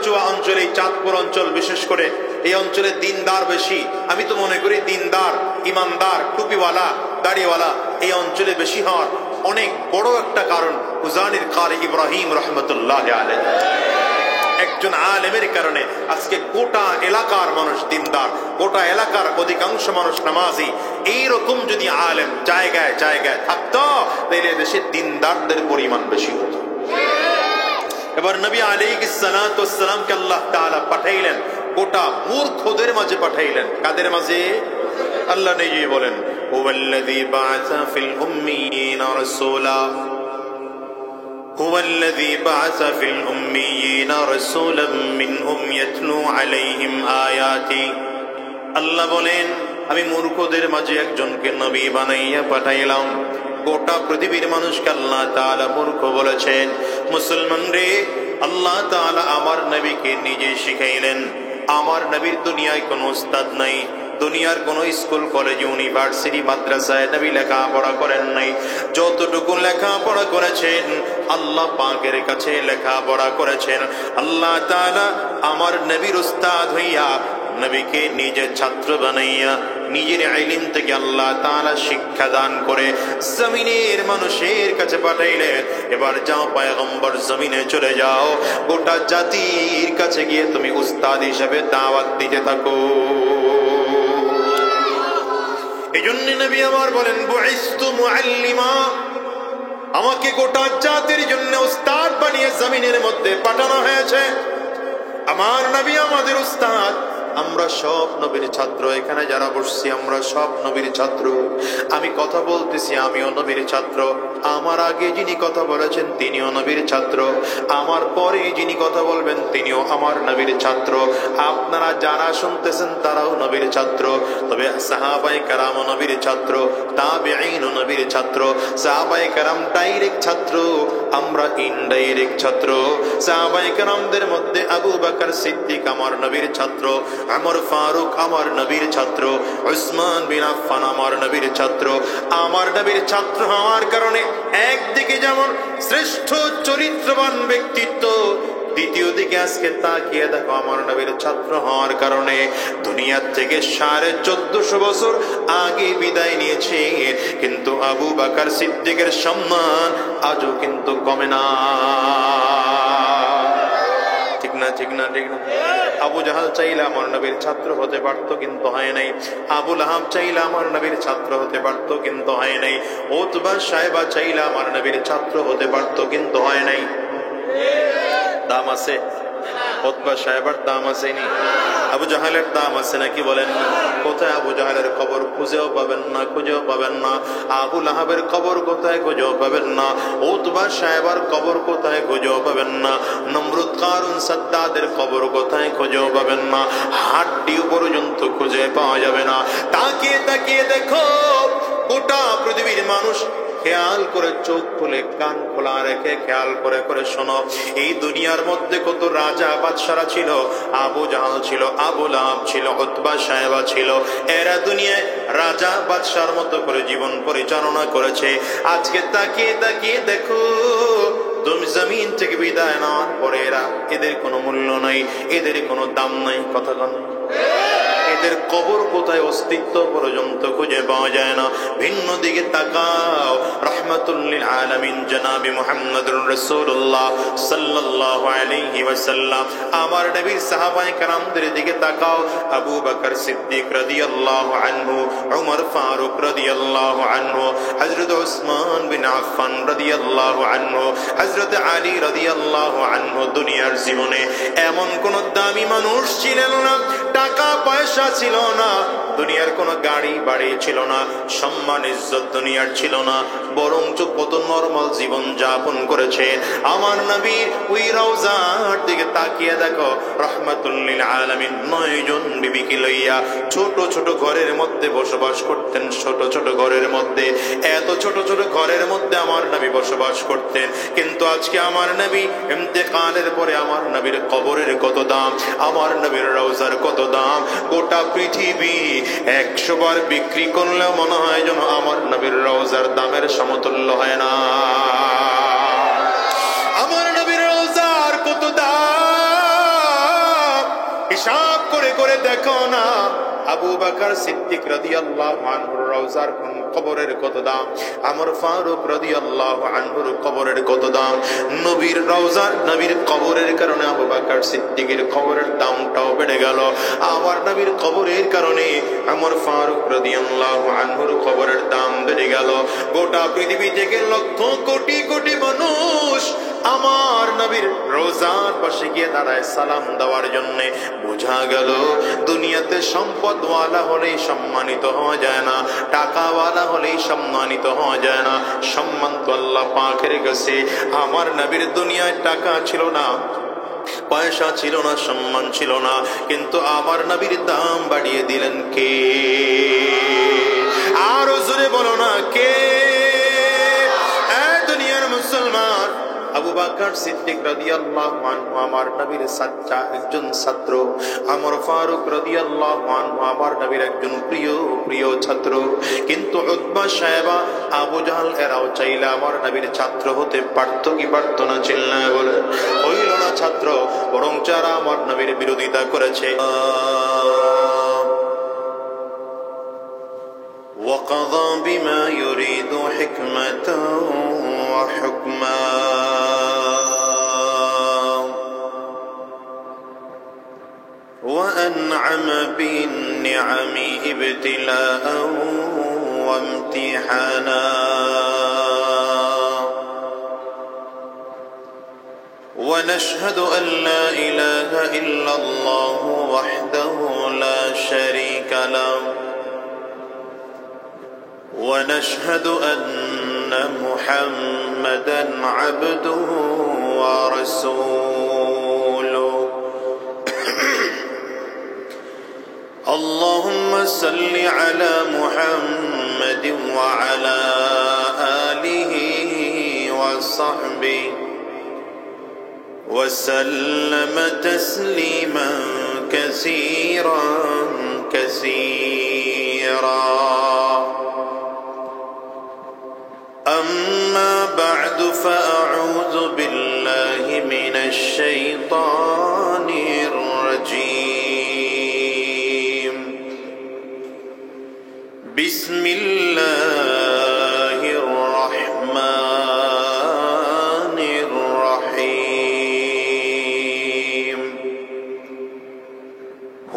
কচুয়া অঞ্চলে, চাঁদপুর অঞ্চল বিশেষ করে, এই অঞ্চলে দিনদার বেশি। আমি তো মনে করি দিনদার, ইমানদার, টুপিওয়ালা, দাড়িওয়ালা এই অঞ্চলে বেশি হওয়ার অনেক বড় একটা কারণ উজানির কারি ইব্রাহিম রহমতুল্লাহ আলাইহি, একজন আলেমের কারণে আজকে গোটা এলাকার মানুষ দিনদার, গোটা এলাকার অধিকাংশ মানুষ নামাজি। এইরকম যদি আলেম জায়গায় জায়গায় থাকতো তাহলে দেশে দিনদারদের পরিমাণ বেশি হতো। এবার নবী আলাইহিস সালাতু ওয়াস সালামকে আল্লাহ তাআলা পাঠাইলেন গোটা মূর্খদের মাঝে পাঠাইলেন। কাদের মাঝে? আল্লাহ নিজেই বলেন, হুয়াল্লাযী বা'আসা ফিল উম্মিয়িনা রাসূলা, হুয়াল্লাযী বা'আসা ফিল উম্মিয়িনা রাসূলাম মিনহুম ইয়াতলু আলাইহিম আয়াতি। আল্লাহ বলেন, আমি মূর্খদের মাঝে একজনকে নবী বানাইয়া পাঠাইলাম। গোটা পৃথিবীর মানুষকে আল্লাহ তাআলা মূর্খ বলেছেন। মুসলমান রে, আল্লাহ তাআলা আমার নবীকে নিজে শিখাইলেন। আমার নবীর দুনিয়ায় কোনো উস্তাদ নাই, দুনিয়ার কোন স্কুল কলেজ ইউনিভার্সিটি মাদ্রাসায় নবী লেখাপড়া করেন নাই। যতটুকু লেখাপড়া করেছেন আল্লাহ পাকের কাছে লেখাপড়া করেছেন। আল্লাহ তাআলা আমার নবীর উস্তাদ হইয়া নবীকে নিজের ছাত্র বানাইয়া নিজের ইলম থেকে আল্লাহ তাআলা শিক্ষা দান করে জমিনের মানুষের কাছে পাঠাইলেন। এবার যাও পয়গম্বর, জমিনে চলে যাও, গোটা জাতির কাছে গিয়ে তুমি উস্তাদ হিসেবে দাওয়াত দিতে থাকো। এজন্য নবী আমার বলেন, বুইস্তু মুআল্লিমা, আমাকে গোটা জাতির জন্য উস্তাদ বানিয়ে জমিনের মধ্যে পাঠানো হয়েছে। আমার নবী আমাদের উস্তাদ। আমরা সব নবীর ছাত্র, এখানে যারা বসছি আমরা সব নবীর ছাত্র। আমি কথা বলতেছি, আমিও নবীর ছাত্র। আমার আগে যিনি কথা বলেছেন তিনিও নবীর ছাত্র, আমার পরে যিনি কথা বলবেন তিনিও আমার নবীর ছাত্র। আপনারা যারা শুনতেছেন তারাও নবীর ছাত্র। তবে সাহাবায়ে কেরাম নবীর ছাত্র, তাবেঈন নবীর ছাত্র। সাহাবায়ে কেরাম ডাইরেক্ট ছাত্র, আমরা ইনডাইরেক্ট ছাত্র। সাহাবায়ে কেরামদের মধ্যে আবু বকর সিদ্দিক আমার নবীর ছাত্র, ওমর ফারুক আমার নবীর ছাত্র, উসমান বিন আফফান আমার নবীর ছাত্র। আমার নবীর ছাত্র হওয়ার কারণে একদিকে যেমন শ্রেষ্ঠ চরিত্রবান ব্যক্তিত্ব, দ্বিতীয় দিকে আজকে তাকিয়ে দেখো আমার নবীর ছাত্র হওয়ার কারণে দুনিয়ার থেকে 1450 বছর আগে বিদায় নিয়েছে, কিন্তু আবু বকর সিদ্দিকের সম্মান আজও কিন্তু কমে না। ঠিক না? ঠিক না? ঠিক না? আবু জাহাল চাইলে আমার নবীর ছাত্র হতে পারতো, কিন্তু হয় নাই। আবু লাহাব চাইলে আমার নবীর ছাত্র হতে পারতো, কিন্তু হয় নাই। উতবা সাইবা চাইলে আমার নবীর ছাত্র হতে পারতো, কিন্তু হয় নাই। দাম আছে? উতবা সাইবার দাম আছে নি? আবু জাহালের দাম আছে নাকি বলেন? কোথায় আবু জাহালের কবর খুঁজেও পাবেন না, খুঁজেও পাবেন না। আবু লাহাবের কবর কোথায় খুঁজেও পাবেন না। উতবা সাইবার কবর কোথায় খুঁজেও পাবেন না। নমরুদ কারুন সাদ্দাদের কবর কোথায় খুঁজেও পাবেন না। হাড্ডি পর্যন্ত খুঁজে পাওয়া যাবে না। তাকিয়ে তাকিয়ে দেখো গোটা পৃথিবীর মানুষ, খেয়াল করে চোখ খুলে কান খোলা রেখে খেয়াল করে করে শোনো, এই দুনিয়ার মধ্যে কত রাজা বাদশারা ছিল। আবু জাহাল ছিল, আবু লাহাব ছিল, উতবা সাইবা ছিল। এরা দুনিয়ায় রাজা বাদশার মতো করে জীবন পরিচালনা করেছে। আজকে তাকিয়ে তাকিয়ে দেখো তুমি জমিন থেকে বিদায় নেওয়ার পরে এদের কোনো মূল্য নাই, এদের কোনো দাম নাই। কথা বলেন, এদের কবর কোথায় অস্তিত্ব পর্যন্ত খুঁজে পাওয়া যায় না। ভিন্ন দিকে তাকাও, রাহমাতুল লিল আলামিন জনাবে মুহাম্মদুর রাসূলুল্লাহ সাল্লাল্লাহু আলাইহি ওয়াসাল্লাম আমার নবীর সাহাবায়ে কেরামদের দিকে তাকাও। আবু বকর সিদ্দিক রাদিয়াল্লাহু আনহু, ওমর ফারুক রাদিয়াল্লাহু আনহু, হযরত উসমান বিন আফফান রাদিয়াল্লাহু আনহু, হযরত আলী রাদিয়াল্লাহু আনহু দুনিয়ার জীবনে এমন কোন দামি মানুষ ছিলেন না, টাকা পয়সা ছিল না, দুনিয়ার কোন গাড়ি বাড়ি ছিল না, সম্মান ইজ্জত দুনিয়ার ছিল না, বরঞ্চ কত নরমাল জীবন যাপন করেছে। আমার নবী ওই রওজার দিকে তাকিয়ে দেখো, রাহমাতুল লিল আলামিন 9 জন বিবিকে লইয়া ছোট ছোট ঘরের মধ্যে বসবাস করতেন। ছোট ছোট ঘরের মধ্যে, এত ছোট ছোট ঘরের মধ্যে আমার নবী বসবাস করতেন। কিন্তু আজকে আমার নবী ইন্তেকালের পরে আমার নবীর কবরের কত দাম, আমার নবীর রওজার কত দাম, গোটা পৃথিবী 100 বার বিক্রি করলেও মনে হয় যেন আমার নবীর রওজার দামের সমতুল্য হয় না। আমার নবীর রওজার কত দাম, হিসাব করে করে দেখো না আবু বকর সিদ্দিক রাদিয়াল্লাহু আনহুর রওজার কবরের কত দাম, আমর ফারুক রাদিয়াল্লাহু আনহুর কবরের কত দাম। নবীর রওজার নবীর কবরের কারণে আবু বকর সিদ্দিকের কবরের দামটাও বেড়ে গেল, আমার নবীর কবরের কারণে আমর ফারুক রাদিয়াল্লাহু আনহুর কবরের দাম বেড়ে গেল। গোটা পৃথিবী থেকে লক্ষ কোটি কোটি মানুষ আমার নবীর রোজার পাশে গিয়ে দাঁড়ায় সালাম দেওয়ার জন্য। বোঝা গেল দুনিয়াতে সম্পদওয়ালা হলেই সম্মানিত হওয়া যায় না, টাকাওয়ালা হলেই সম্মানিত হওয়া যায় না। সম্মান তো আল্লাহ পাকের কাছে। আমার নবীর দুনিয়ায় টাকা ছিল না, পয়সা ছিল না, সম্মান ছিল না, কিন্তু আমার নবীর দাম বাড়িয়ে দিলেন কে? আরো জোরে বলো না কে? দুনিয়ার মুসলমান আবু বকর সিদ্দিক রাদিয়াল্লাহু আনহু আমার নবীর সাচ্চা একজন ছাত্র, আমর ফারুক রাদিয়াল্লাহু আনহু আমার নবীর একজন প্রিয় ছাত্র। কিন্তু উতবা সাহেবা আবু জাহল এরাও চাইলে আমার নবীর ছাত্র হতে পারতো কি পারতো না? চিল্লায় বলে হইল না ছাত্র, বরং যারা আমার নবীর বিরোধিতা করেছে। وقضى بما يريد حكمة وحكما وأنعم بالنعم ابتلاء وامتحانا ونشهد أن لا إله إلا الله وحده لا شريك له ونشهد أن محمدا عبده ورسوله اللهم صل على محمد وعلى آله وصحبه وسلم تسليما كثيرا كثيرا أما بعد فأعوذ بالله من الشيطان الرجيم بسم الله الرحمن الرحيم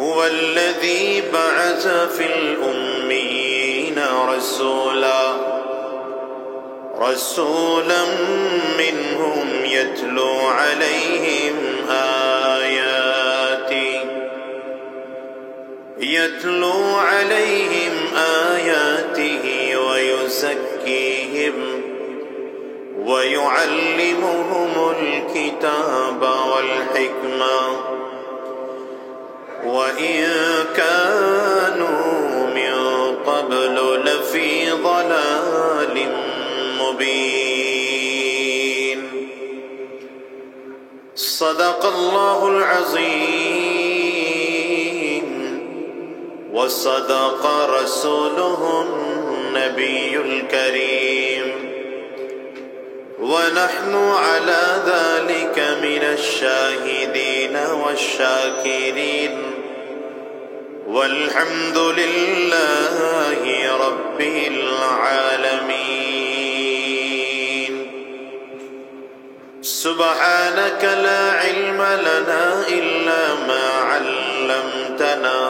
هو الذي بعث في الأميين رسولا منهم يتلو عليهم آياته ويزكيهم ويعلمهم الكتاب والحكمة وإن كانوا من قبل لفي ضلال مبين صدق الله العظيم وصدق رسوله النبي الكريم ونحن على ذلك من الشاهدين والشاكرين والحمد لله رب العالمين سبحانك لا علم لنا إلا ما علمتنا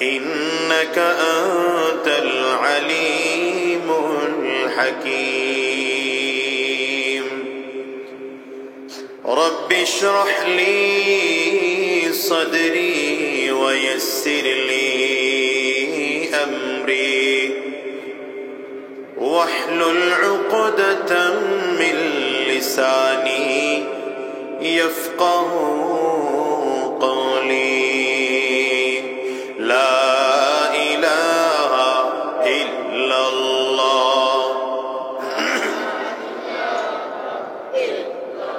إنك أنت العليم الحكيم رب اشرح لي صدري ويسر لي أمري واحلل عقدة من لساني يفقه قولي لا إله إلا الله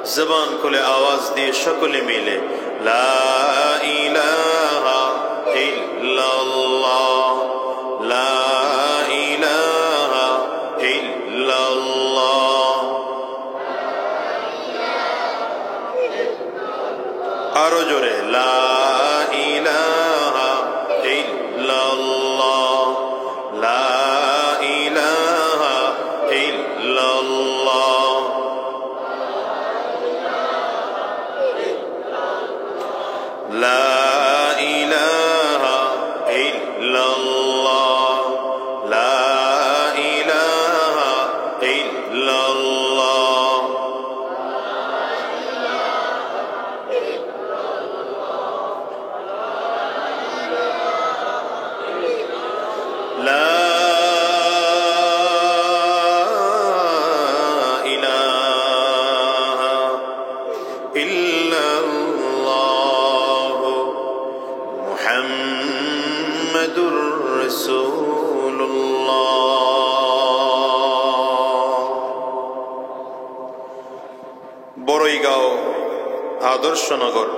زبان كل آواز دي شكل ميلے لا إله إلا الله لا إله إلا الله আরো জোরে লা লা ইলাহা ইল্লাল্লাহ, লা ইলাহা ইল্লাল্লাহ। লা বড়ইগাঁও আদর্শনগর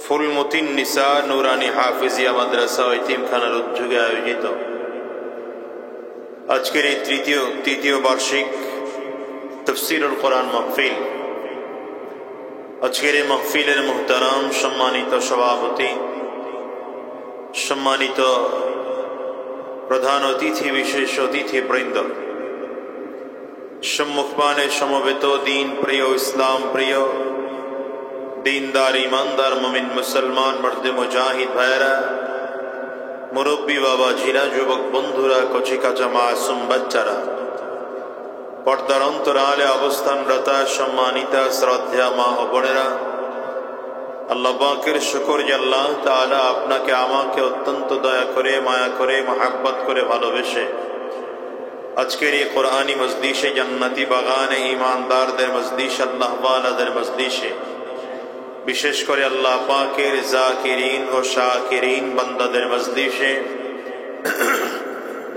ফুলমতিন নিসা নুরানি হাফিজিয়া মাদ্রাসা ও ইতিমখানার উদ্যোগে আয়োজিত আজকের এই তৃতীয় বার্ষিক তাফসীরুল কোরআন মাহফিল। আজকের এই মাহফিলের মুহতারাম সম্মানিত সভাপতি, সম্মানিত প্রধান অতিথি, বিশেষ অতিথি বৃন্দ, সম্মুখপানে সমবেত দিন প্রিয়, ইসলাম প্রিয়, দিনদার ইমানদার মুমিন মুসলমান মর্দে মুজাহিদ ভাইরা, মুরব্বী বাবাজিরা, যুবক বন্ধুরা, কচি কাঁচা মাসুম বাচ্চারা, পর্দার অন্তরালে অবস্থানরতা সম্মানিতা শ্রদ্ধা মা ও বোনেরা, আল্লাহ পাকের শুকর যে আল্লাহ তাআলা আপনাকে আমাকে অত্যন্ত দয়া করে, মায়া করে, মহাব্বত করে ভালোবেসে আজকের এই কোরআনী মজলিসে, জান্নাতি বাগানে, ঈমানদারদের মজলিস, আল্লাহ ওয়ালাদের মজলিসে, বিশেষ করে আল্লাহ পাকের জাকিরিন ও শাকিরিন বান্দাদের মজলিসে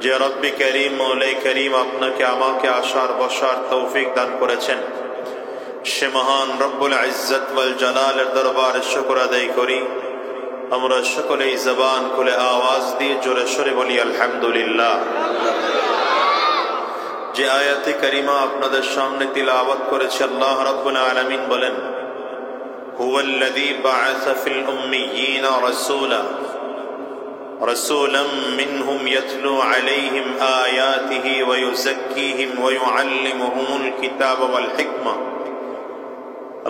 যে রব্বি করিম, মৌলাই করিম আপনাকে আমাকে আসার বসার তৌফিক দান করেছেন, সে মহান রব্বুল ইজ্জত ওয়াল জালালের দরবারে শুকর আদায় করি। আমরা সকলেই জবান খুলে আওয়াজ দিয়ে জোরে সোরে বলি আলহামদুলিল্লাহ। যে আয়াতে কারিমা আপনাদের সামনে তিলাওয়াত করেছে, আল্লাহ রাব্বুল আলামিন বলেন, হুয়াল্লাযী বা'আসা ফিল উম্মিয়্যিনা রাসূলাম মিনহুম ইয়াতলু আলাইহিম আয়াতিহি ওয়া ইউযাক্কিহিম ওয়া ইউআল্লিমুহুমুল কিতাবা ওয়াল হিকমা।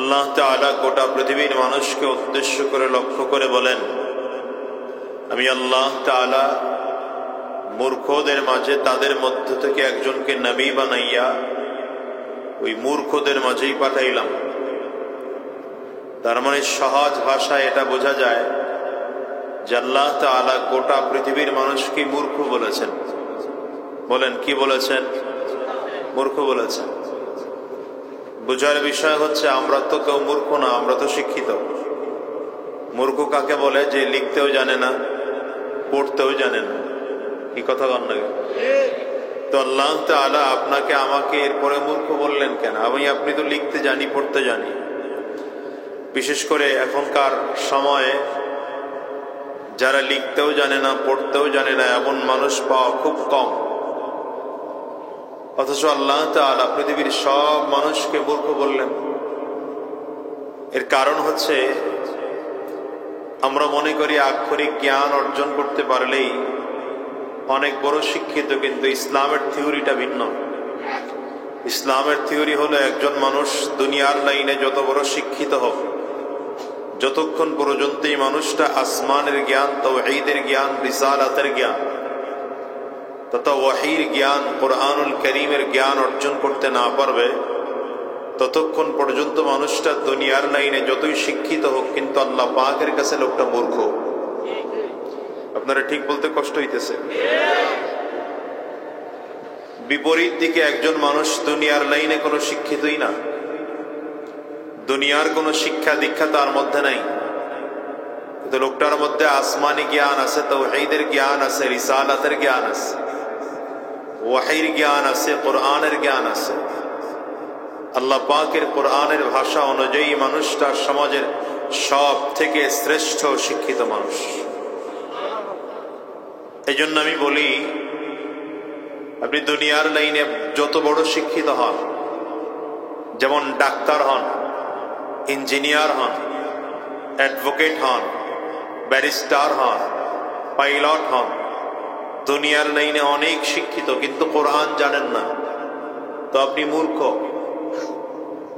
আল্লাহ তাআলা গোটা পৃথিবীর মানুষকে উদ্দেশ্য করে, লক্ষ্য করে বলেন, আমি আল্লাহ তাআলা মূর্খদের মাঝে তাদের মধ্য থেকে একজনকে নবী বানাইয়া ওই মূর্খদের মাঝেই পাঠাইলাম। তার মানে সহজ ভাষায় এটা বোঝা যায় যে আল্লাহ তাআলা গোটা পৃথিবীর মানুষকে মূর্খ বলেছেন। বলেন কি বলেছেন? মূর্খ বলেছেন। বোঝার বিষয় হচ্ছে আমরা তো কেউ মূর্খ না, আমরা তো শিক্ষিত। মূর্খ কাকে বলে? যে লিখতেও জানে না, পড়তেও জানে না। কি কথা বল না? তো আল্লাহ তাআলা আপনাকে আমাকে এরপরে মূর্খ বললেন কেন? আপনি তো লিখতে জানি, পড়তে জানি। বিশেষ করে এখনকার সময়ে যারা লিখতেও জানে না, পড়তেও জানে না, এমন মানুষ পাওয়া খুব কম। অথচ আল্লাহ তাআলা পৃথিবীর সব মানুষকে মূর্খ বললেন। এর কারণ হচ্ছে আমরা মনে করি আক্ষরিক জ্ঞান অর্জন করতে পারলেই অনেক বড় শিক্ষিত, কিন্তু ইসলামের থিওরিটা ভিন্ন। ইসলামের থিওরি হলো একজন মানুষ দুনিয়ার লাইনে যত বড় শিক্ষিত হোক, যতক্ষণ পর্যন্ত এই মানুষটা আসমানের জ্ঞান, তাওহীদের জ্ঞান, রিসালাতের জ্ঞান তথা ওয়াহির জ্ঞান, কুরআনুল কারীমের জ্ঞান অর্জন করতে না পারবে, ততক্ষণ পর্যন্ত মানুষটা দুনিয়ার লাইনে যতই শিক্ষিত হোক, কিন্তু আল্লাহ পাকের কাছে লোকটা মূর্খ। আপনারা ঠিক বলতে কষ্ট হইতেছে? বিপরীত দিকে একজন মানুষ দুনিয়ার লাইনে কোনো শিক্ষিতই না, দুনিয়ার কোনো শিক্ষা দীক্ষা তার মধ্যে নাই, কিন্তু লোকটার মধ্যে আসমানি জ্ঞান আছে, তাওহীদের জ্ঞান আছে, রিসালাতের জ্ঞান আছে, ওয়াহির জ্ঞান আছে, কোরআনের জ্ঞান আছে। আল্লাহ পাকের কোরআনের ভাষা অনুযায়ী মানুষটা সমাজের সব থেকে শ্রেষ্ঠ শিক্ষিত মানুষ। এই জন্য আমি বলি, আপনি দুনিয়ার লাইনে যত বড় শিক্ষিত হন, যেমন ডাক্তার হন, ইঞ্জিনিয়ার হন, অ্যাডভোকেট হন, ব্যারিস্টার হন, পাইলট হন, দুনিয়ার লাইনে অনেক শিক্ষিত, কিন্তু কোরআন জানেন না, তো আপনি মূর্খ।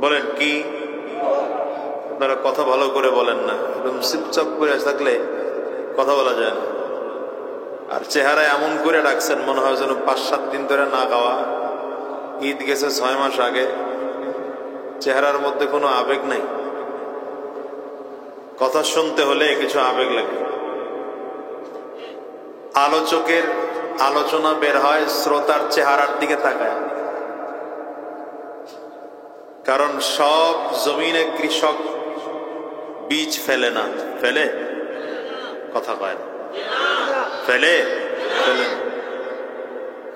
বলেন কি? আপনারা কথা ভালো করে বলেন না, একদম চুপচাপ করে থাকলে কথা বলা যায় না। আর চেহারা এমন করে রাখছেন মনে হয় যেন 5-7 দিন ধরে না খাওয়া, ঈদ গেছে 6 মাস আগে, চেহারার মধ্যে কোনো আবেগ নাই। কথা শুনতে হলে কিছু আবেগ লাগে। আলোচকের আলোচনা বের হয় শ্রোতার চেহারার দিকে তাকায়, কারণ সব জমিনে কৃষক বীজ ফেলে না। ফেলে? কথা কয় না। ফেলে? ফেলে।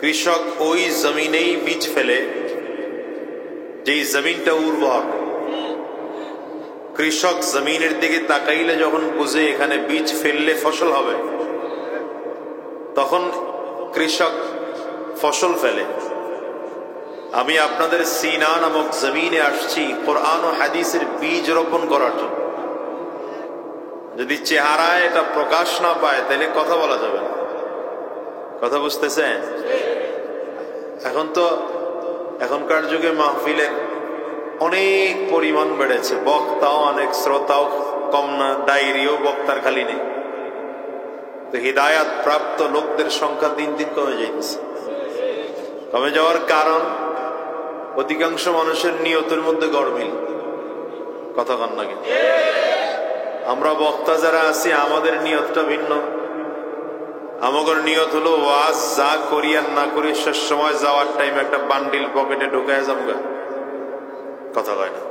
কৃষক ওই জমিনেই বীজ ফেলে যেই জমিনটা উর্বর। কৃষক জমিনের দিকে তাকাইলে যখন বুঝে এখানে বীজ ফেললে ফসল হবে, তখন কৃষক ফসল ফেলে। আমি আপনাদের সিনা নামক জমিনে আসছি কোরআন ও হাদিসের বীজ রোপণ করার জন্য। যদি চেহারায় এটা প্রকাশ না পায় তাহলে কথা বলা যাবে না। কথা বুঝতেছেন? এখনকার যুগে মাহফিলের অনেক পরিমাণ বেড়েছে, বক্তাও অনেক, শ্রোতাও কম না, ডায়েরিও বক্তার খালি নেই। তো হিদায়াত প্রাপ্ত লোকদের সংখ্যা দিন দিন কমে যাইতেছে। কমে যাওয়ার কারণ অধিকাংশ মানুষের নিয়তের মধ্যে গড়মিল। কথা কন না কিন্তু আমরা বক্তা যারা আছি আমাদের নিয়তটা ভিন্ন। আমাদের নিয়ত হলো ওয়াজ যা করি আর না করি শেষ সময় যাওয়ার টাইম একটা বান্ডিল পকেটে ঢুকায় যাবো। কথা কয় না।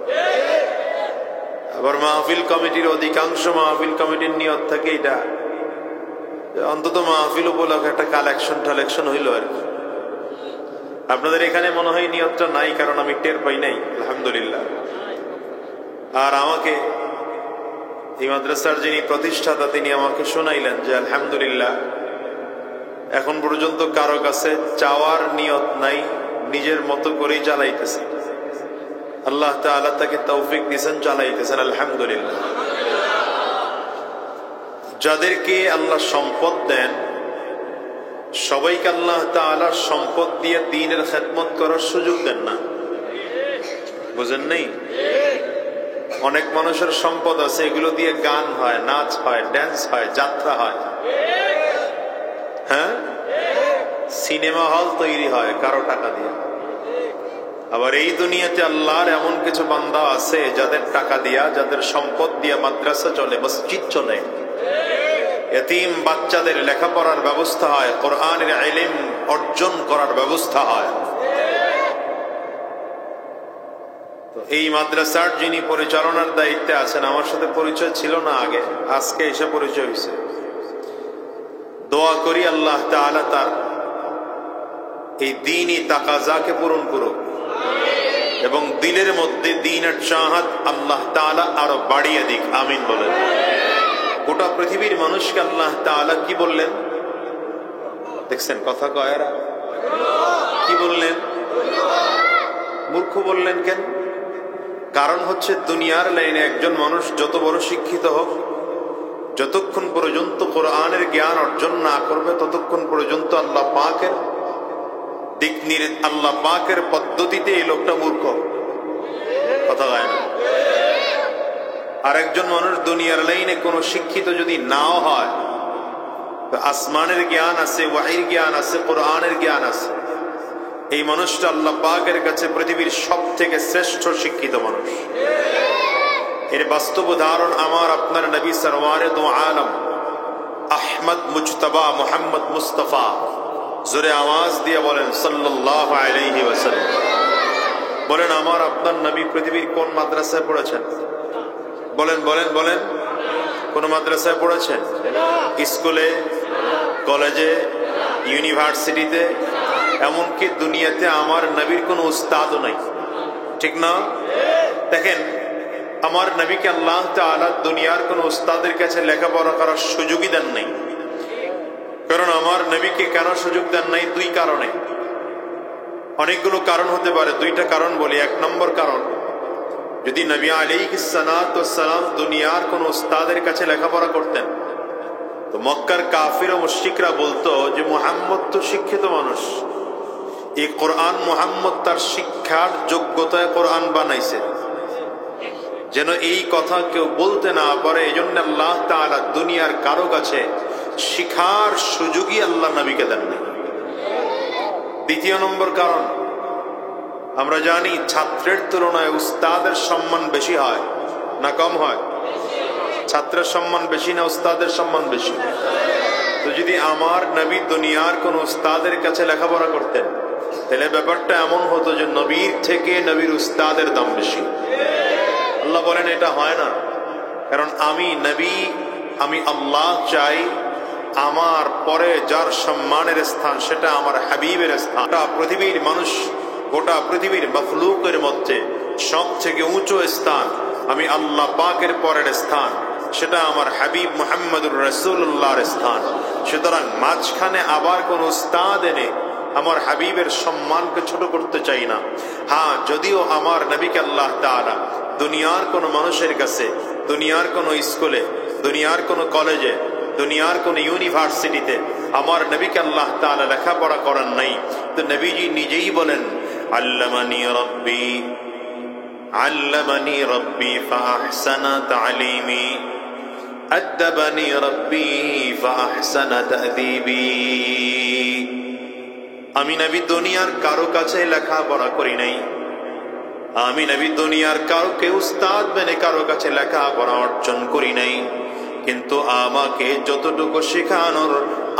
আবার মাহফিল কমিটির অধিকাংশ মাহফিল কমিটির নিয়ত থাকে এটা অন্তত মাহফিল উপলক্ষে একটা কালেকশন হইল আর কি। আপনাদের এখানে মনে হয় নিয়তটা নাই, কারণ আমি টের পাই নাই, আলহামদুলিল্লাহ। আর আমাকে এই মাদ্রাসার যিনি প্রতিষ্ঠাতা তিনি আমাকে শোনাইলেন যে আলহামদুলিল্লাহ এখন পর্যন্ত কারো কাছে চাওয়ার নিয়ত নাই, নিজের মতো করেই চালাইতেছে। আল্লাহ তাআলা তাকে তৌফিক দিয়েছেন, চালাইতেছেন, আলহামদুলিল্লাহ। যাদেরকে আল্লাহ সম্পদ দেন সবাইকে আল্লাহ তাআলা সম্পদ দিয়ে দ্বীনের খেদমত করার সুযোগ দেন না। বুঝেন নাই? অনেক মানুষের সম্পদ আছে, এগুলো দিয়ে গান হয়, নাচ হয়, ড্যান্স হয়, যাত্রা হয়, হ্যাঁ, সিনেমা হল তৈরি হয় কারো টাকা দিয়ে। আবার এই দুনিয়াতে আল্লাহর এমন কিছু বান্দা আছে যাদের টাকা দিয়া, যাদের সম্পদ দিয়া মাদ্রাসা চলে, মসজিদ চলে, এতিম বাচ্চাদের লেখাপড়ার ব্যবস্থা হয়, কোরআনের ইলম অর্জন করার ব্যবস্থা হয়। তো এই মাদ্রাসার যিনি পরিচালনার দায়িত্বে আছেন, আমার সাথে পরিচয় ছিল না আগে, আজকে এসে পরিচয় হয়েছে। দোয়া করি আল্লাহ তাআলা তার এই দ্বীনি তাকাজাকে পূরণ করুক এবং দিলের মধ্যে দ্বীনের চাহাত আল্লাহ তাআলা আরো বাড়িয়ে দিক, আমিন বলেন। গোটা পৃথিবীর মানুষকে আল্লাহ তাআলা কি বললেন দেখছেন? কথা কয়রা কি বললেন? মূর্খ বললেন কেন? কারণ হচ্ছে দুনিয়ার লাইনে একজন মানুষ যত বড় শিক্ষিত হোক, যতক্ষণ পর্যন্ত কোরআনের জ্ঞান অর্জন না করবে ততক্ষণ পর্যন্ত আল্লাহ পাকের পদ্ধতিতে এই লোকটা মূর্খ। কথা হয় না? আর একজন মানুষ দুনিয়ার লাইনে কোনো শিক্ষিত যদি নাও হয়, আসমানের জ্ঞান আছে, ওয়াহির জ্ঞান আছে, কোরআনের জ্ঞান আছে, এই মানুষটা আল্লাহ পাকের কাছে পৃথিবীর সব থেকে শ্রেষ্ঠ শিক্ষিত মানুষ। এর বাস্তব উদাহরণ আমার আপনার নবী সরওয়ারে দো আলম আহমদ মুজতবা মুহাম্মদ মুস্তাফা, জোরে আওয়াজ দিয়ে বলেন সাল্লাল্লাহু আলাইহি ওয়াসাল্লাম। বলেন আমার আপনার নবী পৃথিবীর কোন মাদ্রাসায় পড়েছেন? বলেন বলেন বলেন। কোন মাদ্রাসায় পড়েছেন? স্কুলে, কলেজে, ইউনিভার্সিটিতে, এমনকি দুনিয়াতে আমার নবীর কোন উস্তাদও নাই, ঠিক না? দেখেন, আমার নবীকে আল্লাহ তাআলা দুনিয়ার কোন উস্তাদের কাছে লেখাপড়া করার সুযোগই দেন নাই। কারণ আমার নবীকে কেন সুযোগ দেন নাই? দুই কারণে। অনেকগুলো কারণ হতে পারে, দুইটা কারণ বলি। এক নম্বর কারণ, যদি নবী আলাইহিস সালাতু ওয়াস সালাম দুনিয়ার কোন উস্তাদের কাছে লেখাপড়া করতেন তো মক্কার কাফির ও মুশরিকরা বলতো যে মুহাম্মদ তো শিক্ষিত মানুষ, এই কোরআন মুহাম্মদ তার শিক্ষার যোগ্যতায় কোরআন বানাইছে, যেন এই কথা কেউ বলতে না পারে। এই জন্য আল্লাহ তাআলা দুনিয়ার কারো কাছে শিখার সুযোগই আল্লাহ নবীকে দেননি। দ্বিতীয় নম্বর কারণ, আমরা জানি ছাত্রের তুলনায় উস্তাদের সম্মান বেশি হয় না কম হয়? ছাত্রের সম্মান বেশি না উস্তাদের সম্মান বেশি? তো যদি আমার নবী দুনিয়ার কোন উস্তাদের কাছে লেখাপড়া করতেন, তাহলে ব্যাপারটা এমন হতো যে নবীর থেকে নবীর উস্তাদের দাম বেশি। আল্লাহ বলেন এটা হয় না, কারণ আমি নবী, আমি আল্লাহ চাই আমার পরে যার সম্মানের স্থান সেটা আমার হাবিবের স্থান। গোটা পৃথিবীর মানুষ, গোটা পৃথিবীর মখলুকের মধ্যে সব থেকে উঁচু স্থান আমি আল্লাহ পাকের পরের স্থান, সেটা আমার হাবিব মুহাম্মদুর রাসূলুল্লাহর স্থান। সুতরাং মাঝখানে আবার কোন উস্তাদ এনে আমার হাবিবের সম্মানকে ছোট করতে চাই না। হ্যাঁ, যদিও আমার নবীকে আল্লাহ তাআলা দুনিয়ার কোন মানুষের কাছে, দুনিয়ার কোন স্কুলে, দুনিয়ার কোন কলেজে, দুনিয়ার কোন ইউনিভার্সিটিতে আমার নবীকে আল্লাহ তাআলা লেখাপড়া করান নাই, তো নবীজি নিজেই বলেন আল্লামানি রাব্বি, আল্লামানি রাব্বি ফাআহসানা তা'লিমি, আদ্দাবানি রাব্বি ফাআহসানা তা'দীবি। আমি নবী দুনিয়ার কারো কাছে লেখাপড়া করি নাই, আমি নবী দুনিয়ার কাউকে উস্তাদ মেনে কারো কাছে লেখাপড়া অর্জন করি নাই, কিন্তু আমাকে যতটুকু শেখানোর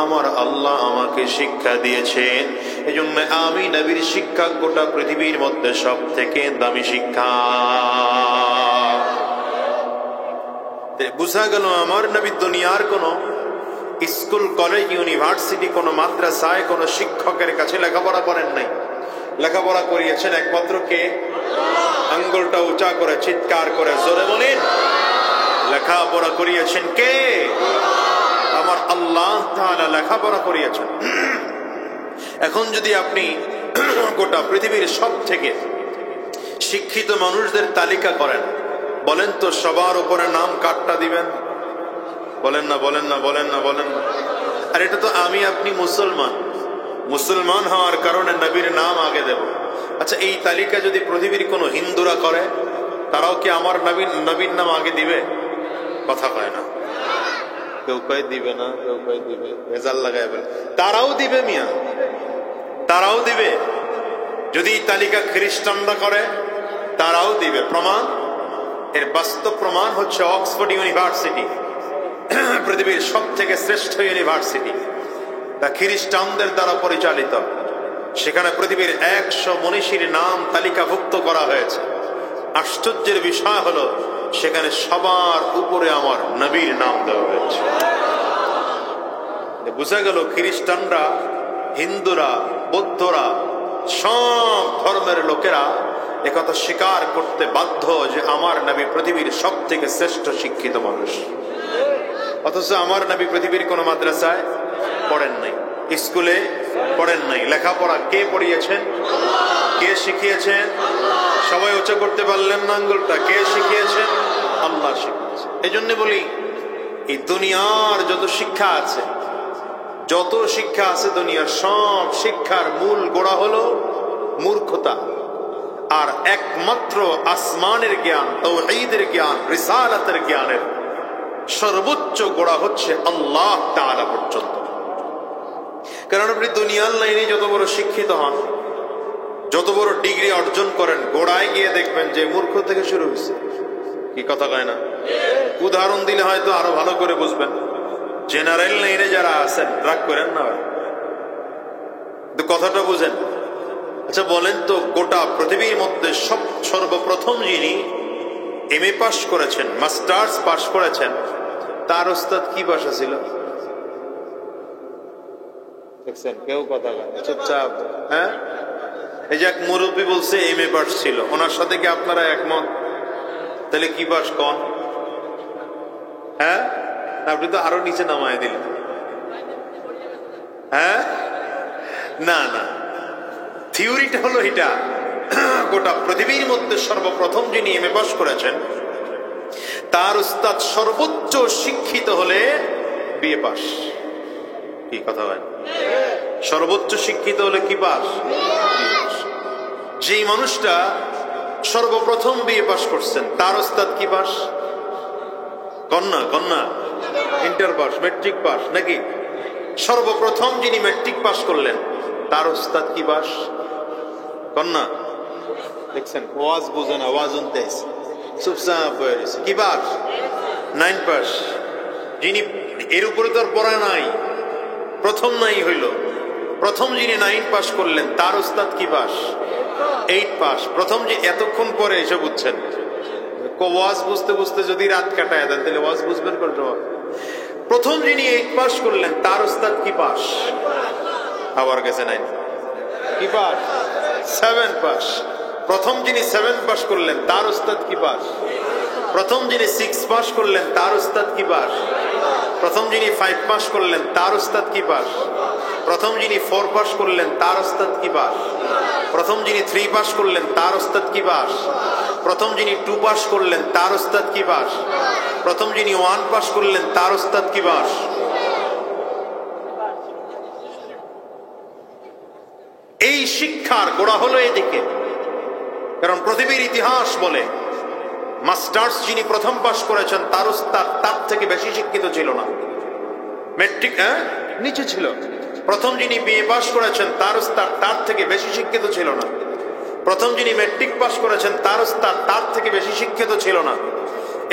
আমার আল্লাহ আমাকে শিক্ষা দিয়েছেন। এই জন্য আমি নবীর শিক্ষা গোটা পৃথিবীর মধ্যে সব থেকে দামি শিক্ষা। বুঝা গেল আমার নবী দুনিয়ার কোন স্কুল, কলেজ, ইউনিভার্সিটি, কোন মাদ্রাসায় কোন শিক্ষকের কাছে লেখাপড়া করেন নাই। লেখাপড়া করিয়েছেন একমাত্র কে? আঙ্গুলটা উঁচা করে চিৎকার করে জোরে বলেন, লেখাপড়া করিয়েছেন কে? আমার আল্লাহ তাআলা লেখাপড়া করিয়েছেন। এখন যদি আপনি গোটা পৃথিবীর সব থেকে শিক্ষিত মানুষদের তালিকা করেন, বলেন তো সবার উপরে নাম কাটটা দিবেন? বলেন না, বলেন না, বলেন না, বলেন না। আর এটা তো আমি আপনি মুসলমান, মুসলমান হওয়ার কারণে নবীর নাম আগে দেব। আচ্ছা, এই তালিকা যদি পৃথিবীর কোন হিন্দুরা করে, তারাও কি আমার নবীর নাম আগে দিবে? কথা কয় না, কেউ কয় দিবে না, কেউ কয় দিবে, ভেজাল লাগায় বলে। তারাও দিবে মিয়া, তারাও দিবে। যদি এই তালিকা খ্রিস্টানরা করে, তারাও দিবে। প্রমাণ, এর বাস্তব প্রমাণ হচ্ছে অক্সফোর্ড ইউনিভার্সিটি, পৃথিবীর সব থেকে শ্রেষ্ঠ ইউনিভার্সিটি, তা খ্রিস্টানদের দ্বারা পরিচালিত। সেখানে পৃথিবীর 100 মনীষীর নাম তালিকাভুক্ত করা হয়েছে। আশ্চর্যের বিষয় হলো সেখানে সবার উপরে আমার নবীর নাম দেওয়া হয়েছে। বুঝা গেল খ্রিস্টানরা, হিন্দুরা, বৌদ্ধরা, সব ধর্মের লোকেরা একথা স্বীকার করতে বাধ্য যে আমার নবী পৃথিবীর সব থেকে শ্রেষ্ঠ শিক্ষিত মানুষ। অথচ আমার নবী পৃথিবীর কোন মাদ্রাসায় পড়েন নাই, স্কুলে পড়েন নাই। লেখাপড়া কে পড়িয়েছেন? কে শিখিয়েছেন? সবাই উঁচু করতে পারলেন না আঙ্গুলটা? কে শিখিয়েছেন? আল্লাহ শিখিয়েছেন। এই জন্য বলি, এই দুনিয়ার যত শিক্ষা আছে, যত শিক্ষা আছে দুনিয়ার, সব শিক্ষার মূল গোড়া হলো মূর্খতা। আর একমাত্র আসমানের জ্ঞান, তাওহীদের জ্ঞান, রিসালাতের জ্ঞানের সর্বোচ্চ গোড়া হচ্ছে আল্লাহ তাআলা পর্যন্ত। কারণ আপনি দুনিয়ার লাইনে যত বড় শিক্ষিত হন, যত বড় ডিগ্রি অর্জন করেন, গোড়ায় গিয়ে দেখবেন যে মূর্খ থেকে শুরু হয়েছে। কি কথা কয় না? উদাহরণ দিলে হয়তো আরো ভালো করে বুঝবেন। জেনারেল লাইনে যারা আছেন, রাগ করেন না, কথাটা বুঝেন। আচ্ছা বলেন তো, গোটা পৃথিবীর মধ্যে সর্বপ্রথম যিনি এমএ পাস করেছেন, মাস্টার্স পাস করেছেন, তার ওস্তাদ কি ভাষা ছিল? দেখছেন কেউ কথা বলে চুপচাপ। হ্যাঁ, এই যে এক মুরব্বী বলছে এমএ পাস ছিল, ওনার সাথে কি আপনারা একমত? তাহলে কি পাস কন? হ্যাঁ, আপনি তো আরো নিচে নামায় দিলেন। হ্যাঁ, না না, থিওরিটা হলো এটা। গোটা পৃথিবীর মধ্যে সর্বপ্রথম যিনি এমএ পাস করেছেন, তার উস্তাদ সর্বোচ্চ শিক্ষিত হলে বিএ পাস। কি কথা হয়? সর্বোচ্চ শিক্ষিত হলে কি পাস? যেই মানুষটা সর্বপ্রথম বিএ পাস করছেন, তার ওস্তাদ কি পাস? কন্যা কন্যা ইন্টার পাস, মেট্রিক পাস নাকি? সর্বপ্রথম যিনি মেট্রিক পাস করলেন তার ওস্তাদ কি পাস? কন্যা। দেখছেন ওয়াজ বুঝে না, ওয়াজ শুনতে চুপচাপ হয়ে গেছে। কি পাস? 9 পাস। যিনি এর উপরে তো আর পড়া নাই, প্রথম নাই হইল, প্রথম যিনি 9 পাস করলেন তার ওস্তাদ কি পাস? 8 পাস। প্রথম যে এতক্ষণ পরে এসে বুঝছেন, ওয়াজ বুঝতে বুঝতে যদি রাত কাটায় দেন তাহলে ওয়াজ বুঝবেন কোনটা? প্রথম যিনি 8 পাস করলেন তার ওস্তাদ কি পাস? আবার গেছে 9 কি পাস? 7 পাস। প্রথম যিনি 7 পাস করলেন তার ওস্তাদ কি পাস? প্রথম যিনি 6 পাস করলেন তার ওস্তাদ কি পাস? প্রথম যিনি 5 পাস করলেন তার ওস্তাদ কি পাস? প্রথম যিনি 4 পাস করলেন তার ওস্তাদ কি পাস? প্রথম যিনি 3 পাস করলেন তার ওস্তাদ কি পাস? প্রথম যিনি 2 পাস করলেন তার ওস্তাদ কি পাস? প্রথম যিনি 1 পাস করলেন তার ওস্তাদ কি পাস? এই শিক্ষার গোড়া হলো এদিকে। কারণ পৃথিবীর ইতিহাস বলে মাস্টার্স যিনি প্রথম পাস করেছেন তার ওস্তাদ তার থেকে বেশি শিক্ষিত ছিল না, মেট্রিক নিচে ছিল। প্রথম যিনি বিএ পাস করেছেন তার ওস্তাদ তার থেকে বেশি শিক্ষিত ছিল না। প্রথম যিনি মেট্রিক পাস করেছেন তার ওস্তাদ তার থেকে বেশি শিক্ষিত ছিল না।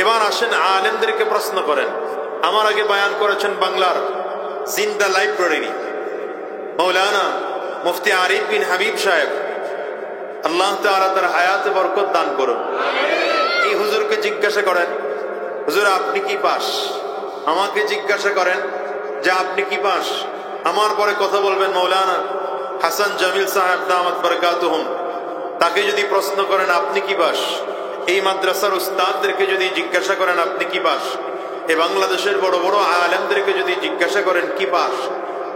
এবার আসেন আলেমদেরকে প্রশ্ন করেন। আমার আগে বয়ান করেছেন বাংলার জিন্দা লাইব্রেরি মৌলানা মুফতি আরিফ বিন হাবিব সাহেব, আল্লাহ তাআলা তার হায়াতে বরকত দান করুন। এই হুজুরকে জিজ্ঞাসা করেন, হুজুর আপনি কি পাস? আমাকে জিজ্ঞাসা করেন যে আপনি কি পাস? আমার পরে কথা বলবেন মৌলানা হাসান জামিল সাহেব দামাত বরকাতুহুম, তাকে যদি প্রশ্ন করেন আপনি কি পাস? এই মাদ্রাসার উস্তাদদেরকে যদি জিজ্ঞাসা করেন আপনি কি পাস? এই বাংলাদেশের বড় বড় আলেমদেরকে যদি জিজ্ঞাসা করেন কি পাস,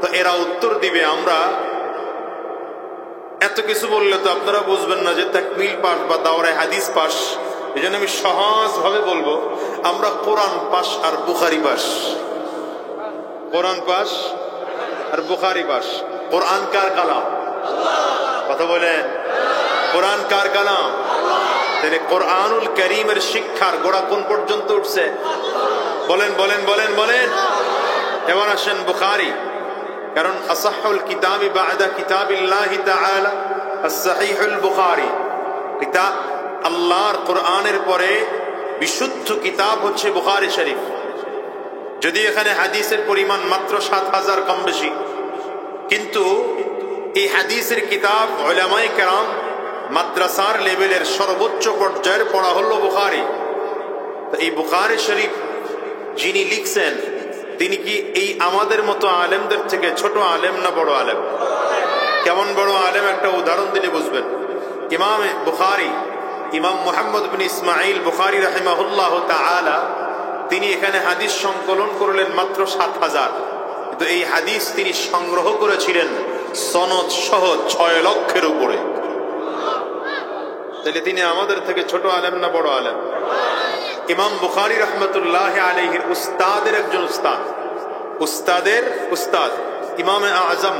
তো এরা উত্তর দিবে আমরা এত কিছু বললে তো আপনারা বুঝবেন না যে তাকমিল পাস বা দাওরায়ে হাদিস পাস। এই জন্য আমি সহজ ভাবে বলবো, আমরা কোরআন পাস আর বুখারি পাস। কোরআন পাস আর বুখারি পাস। কোরআন কার কালাম? কথা বলেন, কোরআন কার কালাম? তাহলে কোরআনুল কারীমের শিক্ষার গোড়া কোন পর্যন্ত উঠছে? বলেন বলেন বলেন বলেন। এবার আসেন বুখারী, কারণ আসাহুল কিতাবি বা'দা কিতাবিল্লাহি তাআলা as-সাহিহুল বুখারী। কিতাব আল্লাহর কোরআনের পরে বিশুদ্ধ কিতাব হচ্ছে বুখারী শরীফ। যদি এখানে হাদিসের পরিমাণ মাত্র 7000 কম বেশি, কিন্তু এই হাদিসের কিতাব উলামায়ে কেরাম মাদ্রাসার লেভেলের সর্বোচ্চ পর্যায়ের পড়া হলো বুখারী। তো এই বুখারী শরীফ যিনি লিখছেন তিনি কি এই আমাদের মতো আলেমদের থেকে ছোট আলেম না বড় আলেম? কেমন বড় আলেম একটা উদাহরণ দিলে বুঝবেন। ইমাম বুখারী, ইমাম মুহাম্মদ বিন ইসমাঈল বুখারী রাহিমাহুল্লাহ তাআলা, তিনি এখানে হাদিস সংকলন করলেন মাত্র 7000, কিন্তু এই হাদিস তিনি সংগ্রহ করেছিলেন সনদ সহ 6 লক্ষের উপরে। তাহলে তিনি আমাদের থেকে ছোট আলেম না বড় আলেম? ইমাম বুখারী রাহমাতুল্লাহ আলাইহির উস্তাদের একজন উস্তাদ, উস্তাদের উস্তাদ ইমামে আজম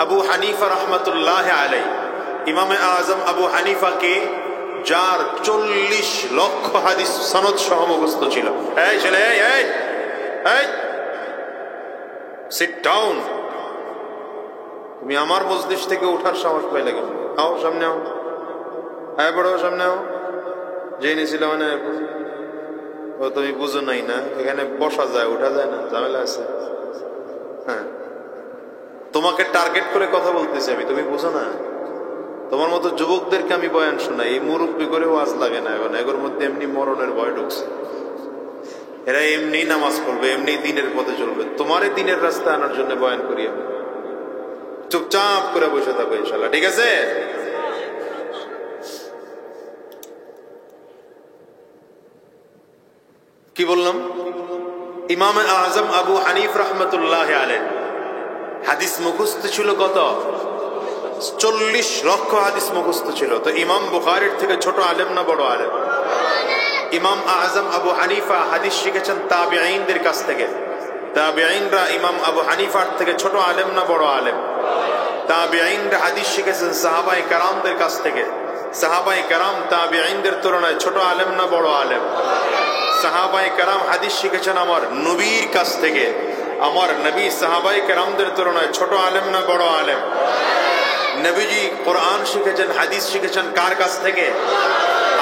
আবু হানিফা রাহমাতুল্লাহ আলাইহি। ইমামে আজম আবু হানিফাকে যার 40 লক্ষ হাদিস সনদ সহ মুখস্থ ছিল। এই ছেলে, এই এই সিট ডাউন। তুমি আমার মজলিস থেকে ওঠার সাহস পাইলে কেন? আও সামনে আও, হ্যাঁ বড় সামনে আও। যে নিয়েছিল মানে ও তুমি বুঝো নাই না, এখানে বসা যায় ওঠা যায় না, ঝামেলা আছে। হ্যাঁ, তোমাকে টার্গেট করে কথা বলতেছি আমি, তুমি বুঝো না? তোমার মতো যুবকদেরকে আমি বয়ান শোনাই, এই মুরব্বী করে ওয়াজ লাগে না। এখন এগুলোর মধ্যে এমনি মরণের ভয় ঢুকছে। এরা এমনি নামাজ পড়বে, এমনি দিনের পথে চলবে। তোমারই দিনের রাস্তা আনার জন্য বয়ান করি আমি। চুপচাপ করে বসে থাকো ইনশাল্লাহ, ঠিক আছে? কি বললাম? ইমামে আজম আবু হানিফ রাহমাতুল্লাহ আলাইহি হাদিস মুখস্থ ছিল কত? 40 লক্ষ হাদিস মুখস্থ ছিল। তো ইমাম বুখারীর থেকে ছোট আলেম না বড় আলেম? ইমাম আজম আবু হানিফা হাদিস শিখেছেন তাবিঈনদের কাছ থেকে। তাবিঈনরা ইমাম আবু হানিফার থেকে ছোট আলেম না বড় আলেম? তাবিঈনরা হাদিস শিখেছেন সাহাবায়ে কেরামদের কাছ থেকে। সাহাবায়ে কেরাম তাবিঈনদের তুলনায় ছোট আলেম না বড় আলেম? সাহাবায়ে কেরাম হাদিস শিখেছেন আমার নবীর কাছ থেকে। আমার নবী সাহাবায়ে কেরামদের তুলনায় ছোট আলেম না বড় আলেম? নবীজি কোরআন শিখেছেন, হাদিস শিখেছেন কার কাছ থেকে?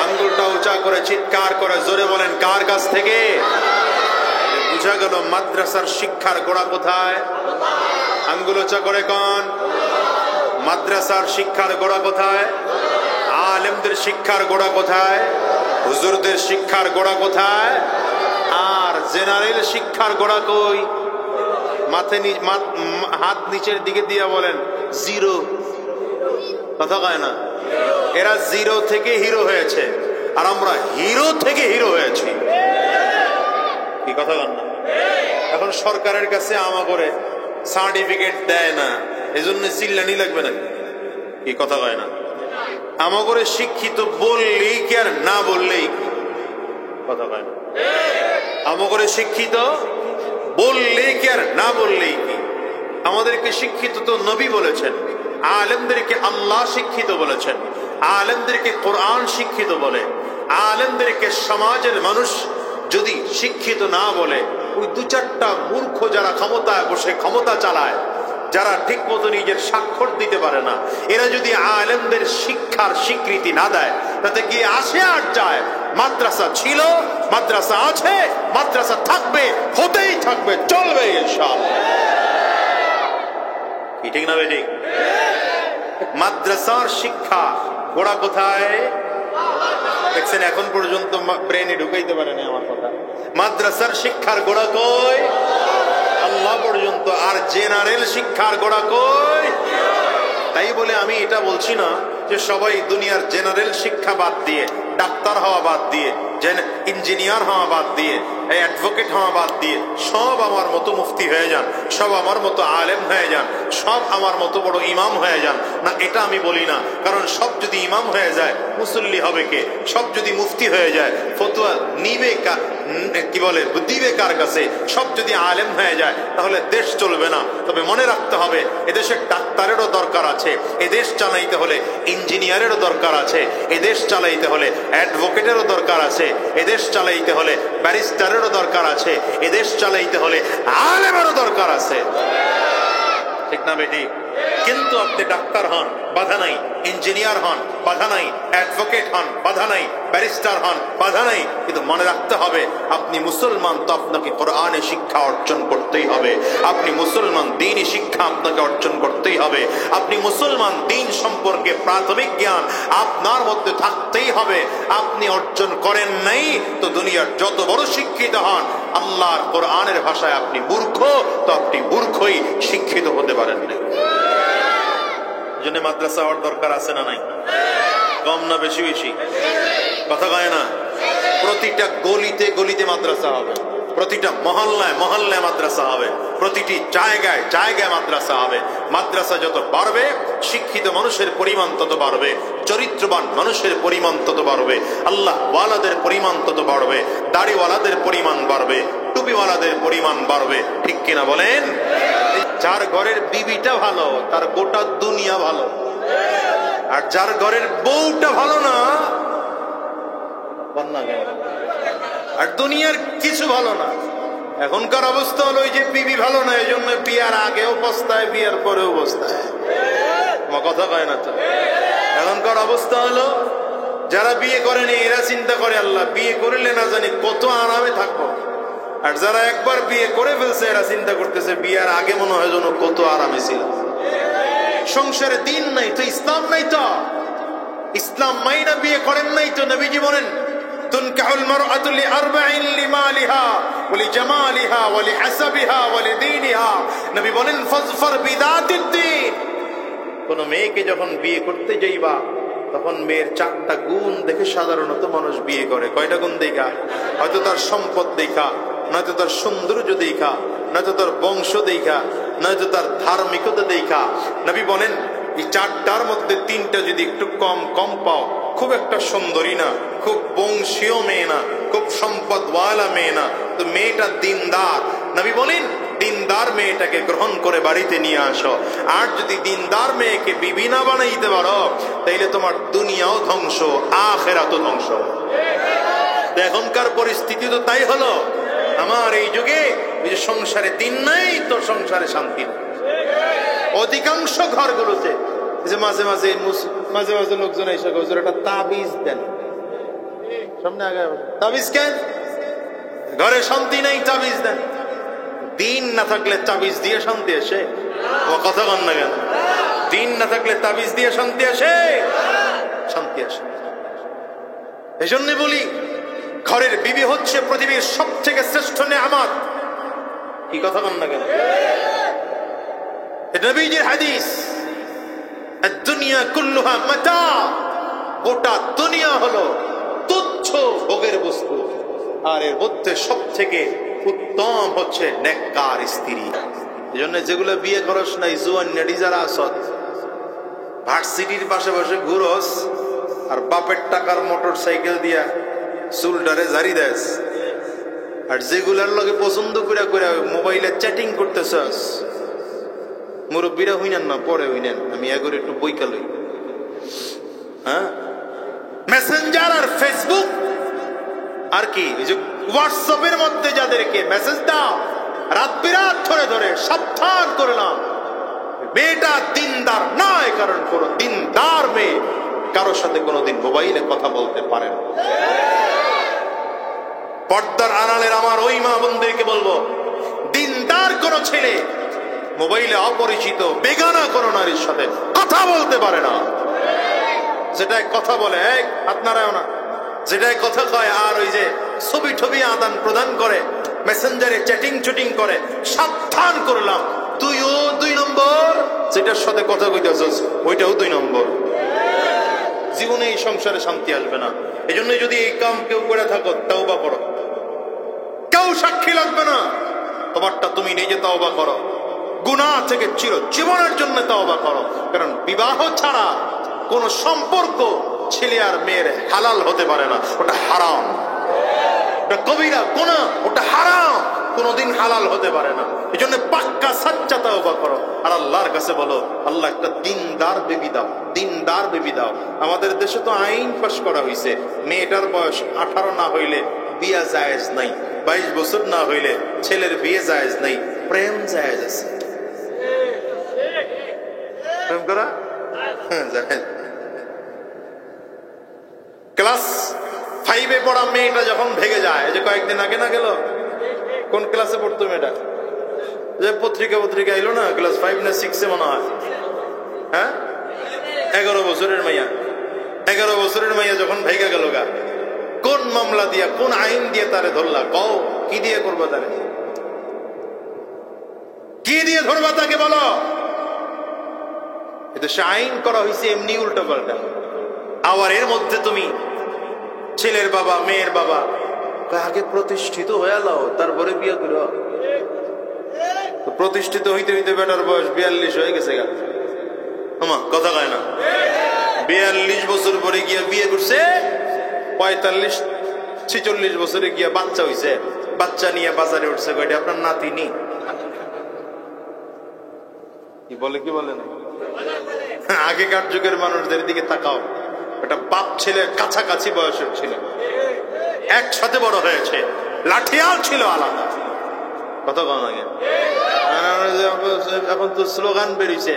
আঙ্গুলটা উঁচা করে চিৎকার করে জোরে বলেন, কার কাছ থেকে? বুঝা গেল মাদ্রাসার শিক্ষার গোড়া কোথায়? আঙ্গুল উঁচা করে কোন? মাদ্রাসার শিক্ষার গোড়া কোথায়? আলেমদের শিক্ষার গোড়া কোথায়? হুজুরদের শিক্ষার গোড়া কোথায়? আর জেনারেল শিক্ষার গোড়া কই? হাত নিচের দিকে দিয়ে বলেন জিরো। কথা কয় না? এরা জিরো থেকে হিরো হয়েছে, আর আমরা হিরো থেকে হিরো হয়েছি। কি কথা কন না? এখন সরকারের কাছে আমাগরে সার্টিফিকেট দেয় না, এজন্য চিল্লানি লাগবে না। কি কথা কয় না? আমাগরে শিক্ষিত বললেই কি আর না বললেই কি? কথা কয় না? আমাগরে শিক্ষিত বললেই কি আর না বললেই কি? আমাদেরকে শিক্ষিত তো নবী বলেছেন, আলেমদেরকে আল্লাহ শিক্ষিত বলেছেন, আলেমদেরকে কোরআন শিক্ষিত বলে। আলেমদেরকে সমাজের মানুষ যদি শিক্ষিত না বলে, ওই দু চারটা মূর্খ যারা ক্ষমতায় বসে ক্ষমতা চালায়, যারা ঠিক মতো নিজের স্বাক্ষর দিতে পারে না, এরা যদি আলেমদের শিক্ষার স্বীকৃতি না দেয়, তাতে গিয়ে আসে আর যায়। মাদ্রাসা ছিল, মাদ্রাসা আছে, মাদ্রাসা থাকবে, হতেই থাকবে, চলবে ইনশাআল্লাহ। কি ঠিক না বেঠিক? মাদ্রাসার শিক্ষা গোড়া কোথায়? দেখছেন এখন পর্যন্ত ব্রেনে ঢুকাইতে পারেনি আমার কথা। মাদ্রাসার শিক্ষার গোড়া কই? আল্লাহ পর্যন্ত। আর জেনারেল শিক্ষার গোড়া কই? তাই বলে আমি এটা বলছি না যে সবাই দুনিয়ার জেনারেল শিক্ষা বাদ দিয়ে, ডাক্তার হওয়া বাদ দিয়ে, ইঞ্জিনিয়ার হওয়া বাদ দিয়ে, অ্যাডভোকেট হওয়া বাদ দিয়ে সব আমার মতো মুফতি হয়ে যান, সব আমার মতো আলেম হয়ে যান, সব আমার মতো বড় ইমাম হয়ে যান। না, এটা আমি বলি না। কারণ সব যদি ইমাম হয়ে যায়, মুসল্লি হবে কে? সব যদি মুফতি হয়ে যায়, ফতোয়া নিবে কি বলে দিবে কার কাছে? সব যদি আলেম হয়ে যায়, তাহলে দেশ চলবে না। তবে মনে রাখতে হবে, এদেশের ডাক্তারেরও দরকার আছে, এদেশ চালাইতে হলে ইঞ্জিনিয়ারেরও দরকার আছে, এদেশ চালাইতে হলে অ্যাডভোকেটেরও দরকার আছে, এদেশ চালাইতে হলে ব্যারিস্টারেরও দরকার আছে, এদেশ চালাইতে হলে আলেমেরও দরকার আছে। ঠিক না বেটি? কিন্তু আপনি ডাক্তার হন, বাধা নাই, ইঞ্জিনিয়ার হন, বাধা নাই, অ্যাডভোকেট হন, বাধা নাই, ব্যারিস্টার হন, বাধা নাই। কিন্তু মনে রাখতে হবে, আপনি মুসলমান, তো আপনাকে কোরআনে শিক্ষা অর্জন করতেই হবে। আপনি মুসলমান, দ্বীনি শিক্ষা আপনাকে অর্জন করতেই হবে। আপনি মুসলমান, দ্বীন সম্পর্কে প্রাথমিক জ্ঞান আপনার মধ্যে থাকতেই হবে। আপনি অর্জন করেন নাই তো দুনিয়ার যত বড় শিক্ষিত হন, আল্লাহর কোরআনের ভাষায় আপনি মূর্খ, তো আপনি মূর্খই, শিক্ষিত হতে পারেন না। জন্য মাদ্রাসা হওয়ার দরকার আছে না নাই? কম না বেশি? বেশি। কথা কয় না? প্রতিটা গলিতে গলিতে মাদ্রাসা হবে, প্রতিটা মহল্লায় মহল্লায় মাদ্রাসা হবে, প্রতিটি জায়গায় জায়গায় মাদ্রাসা হবে। মাদ্রাসা যত বাড়বে, শিক্ষিত মানুষের পরিমাণ তত বাড়বে, চরিত্রবান মানুষের পরিমাণ তত বাড়বে, আল্লাহ ওয়ালাদের পরিমাণ তত বাড়বে, দাড়িওয়ালাদের পরিমাণ বাড়বে, টুপিওয়ালাদের পরিমাণ বাড়বে। ঠিক কিনা বলেন? যার ঘরের বিবিটা ভালো, তার গোটা দুনিয়া ভালো। আর যার ঘরের বউটা ভালো না, আর দুনিয়ার কিছু ভালো না। এখনকার অবস্থা হলো যে বিবি ভালো না, এই জন্য বিয়ার আগেও পস্তায়, বিয়ার পরেও পস্তায়। কথা কয় না তো? এখনকার অবস্থা হলো যারা বিয়ে করেনি এরা চিন্তা করে, আল্লাহ বিয়ে করলে না জানি কত আরামে থাকবো। আর যারা একবার বিয়ে করে ফেলছে, এরা চিন্তা করতেছে বিয়ার আগে মনে হয় যেন কত আরামে ছিল। সংসারে দিন নাই তো, ইসলাম নাই তো, ইসলাম মাইনা বিয়ে করেন নাই তো। নবীজি বলেন, তুনকাহুল মারআতু লিআরবাইন লিমালিহা ওয়া লিজামালিহা ওয়া লিহাসাবিহা ওয়া লিদীনিহা। নবী বলেন, ফাজফার বিদাতিদ্দীন। কোন মেয়েকে যখন বিয়ে করতে যাইবা, তখন মেয়ের 4টা গুণ দেখে সাধারণত মানুষ বিয়ে করে। কয়টা গুণ দেখা? হয়তো তার সম্পদ দেখা, নয়তো তার সৌন্দর্য দেখা, নয়তো তার বংশ দেখা, নয়তো তার ধার্মিকতা দেখা। নবী বলেন, এই 4টার মধ্যে 3টা যদি একটু কম কম পাও, খুব একটা সুন্দরী না, খুব বংশীয় মেয়ে না, খুব সম্পদওয়ালা মেয়ে না, তো মেয়েটা দিনদার। নবী বলেন, দিনদার দিনদার মেয়েটাকে গ্রহণ করে বাড়িতে নিয়ে আসো। আর যদি দিনদার মেয়েকে বিবি না বানাইতে পারো, তাইলে তোমার দুনিয়াও ধ্বংস, আখিরাতও ধ্বংস। এখনকার পরিস্থিতি তো তাই হলো। আমার এই যুগে ওই যে সংসারে দিন নাই তো সংসারে শান্তি নেই। অধিকাংশ ঘরগুলোতে যে মাঝে মাঝে মাঝে মাঝে লোকজন এসে হুজুর একটা তাবিজ দেন, সামনে আগে তাবিজ কেন? ঘরে শান্তি নেই, তাবিজ দেন। দিন না থাকলে তাবিজ দিয়ে শান্তি আসে? ও কথা বল না কেন? দিন না থাকলে তাবিজ দিয়ে শান্তি আসে? শান্তি আসে। এই জন্য বলি, ঘরের বিবি হচ্ছে পৃথিবীর সব থেকে শ্রেষ্ঠ নেয়ামত। কি কথা বল না কেন? এটা নবীজির হাদিস, দুনিয়া কুল্লুহা মাতা, গোটা দুনিয়া হলো তুচ্ছ ভোগের বস্তু, আর এর মধ্যে সব থেকে উত্তম হচ্ছে নেককার স্ত্রী। এই জন্য যেগুলো বিয়ে করস নাই, জুয়ান নেডি যারা আসত, ভার্সিটির পাশে বসে ঘুরস আর বাপের টাকার মোটর সাইকেল দিয়া চুলটারে জারি দেস, আর যেগুলার লগে পছন্দ করে করে মোবাইলে চ্যাটিং করতেছস, মুরব্বীরা হইনেন না, পরে হইনেন, আমি এগোর একটু বইকা লই। হ্যাঁ, মেসেঞ্জার আর ফেসবুক আর কি হোয়াটসঅ্যাপের মধ্যে যাদেরকে মেসেজ দাও রাত বিরাত ধরে ধরে, সাবধান করলাম, মেয়েটা দিনদার নয়। কারণ কোন দিনদার মেয়ে কারোর সাথে কোনোদিন মোবাইলে কথা বলতে পারে না। পর্দার আড়ালের আমার ওই মা বোনদেরকে বলবো, দিনদার কোন ছেলে মোবাইলে অপরিচিত বেগানা কোন নারীর সাথে কথা বলতে পারে না। যেটাই কথা বলে আপনারাও না, যেটাই কথা কয় আর ওই যে ছবি ছবি আদান প্রদান করে, মেসেঞ্জারে চ্যাটিং চুটিং করে, সাবধান করলাম, তুইও 2 নম্বর, যেটার সাথে কথা কইতেছস ওইটাও 2 নম্বর। জীবনে এই সংসারে শান্তি আসবে না। এই জন্য যদি এই কাম কেউ করে থাকো, তওবা করো, কেউ সাক্ষী লাগবে না, তোমারটা তুমি নিজে তওবা করো, গুনাহ থেকে চিরজীবনের জন্য তওবা করো। কারণ বিবাহ ছাড়া কোন সম্পর্ক ছেলে আর মেয়ের হালাল হতে পারে না, ওটা হারাম, ওটা কবিরা গুনাহ, ওটা হারাম, কোনদিন হালাল হতে পারে না। এই জন্য পাক্কা সাচ্চা তওবা করো আর আল্লাহর কাছে বলো, আল্লাহ একটা দিনদার বেবি দাও, দিনদার বেবি দাও। আমাদের দেশে তো আইন পাশ করা হয়েছে, মেয়েটার বয়স 18 না হইলে বিয়ে জায়েজ নাই, 22 বছর না হইলে ছেলের বিয়ে জায়েজ নাই, প্রেম জায়েজ আছে। প্রেম করা জায়েজ। ক্লাস 5-এ পড়া মেয়েটা যখন ভেগে যায়, যে কয়েকদিন আগে না গেল, কোন ক্লাসে পড়তো মেয়েটা, যে পত্রিকা এলো না, ক্লাস 5 না 6-এ মনে হয়, হ্যাঁ, 11 বছরের মাইয়া, 11 বছরের মাইয়া যখন ভেগে গেল গা, কোন মামলা দিয়া, কোন আইন দিয়ে তারে ধরলা? কও, কি দিয়ে করবা তারে? কি দিয়ে ধরবা তাকে বলো? এদেশে আইন করা হয়েছে এমনি উল্টো পাল্টা। আবার এর মধ্যে তুমি ছেলের বাবা মেয়ের বাবা আগে প্রতিষ্ঠিত হয়ে যাও, তারপরে বিয়ে করো। প্রতিষ্ঠিত হইতে হইতে বেটার বয়স 42 হয়ে গেছে গা, কথা কয় না? 42 বছর পরে গিয়া বিয়ে করছে, 45-46 বছরে গিয়া বাচ্চা হইছে, বাচ্চা নিয়ে বাজারে উঠছে, কয়টা আপনার নাতিনি? কি বলে কি বলে না? আগেকার যুগের মানুষদের দিকে তাকাও, এটা বাপ ছেলে কাছাকাছি বয়সের ছিল, একসাথে বড় হয়েছে, লাঠিয়াল ছিল আলাদা। কথা কম আগে। এখন তো স্লোগান বেরিয়েছে,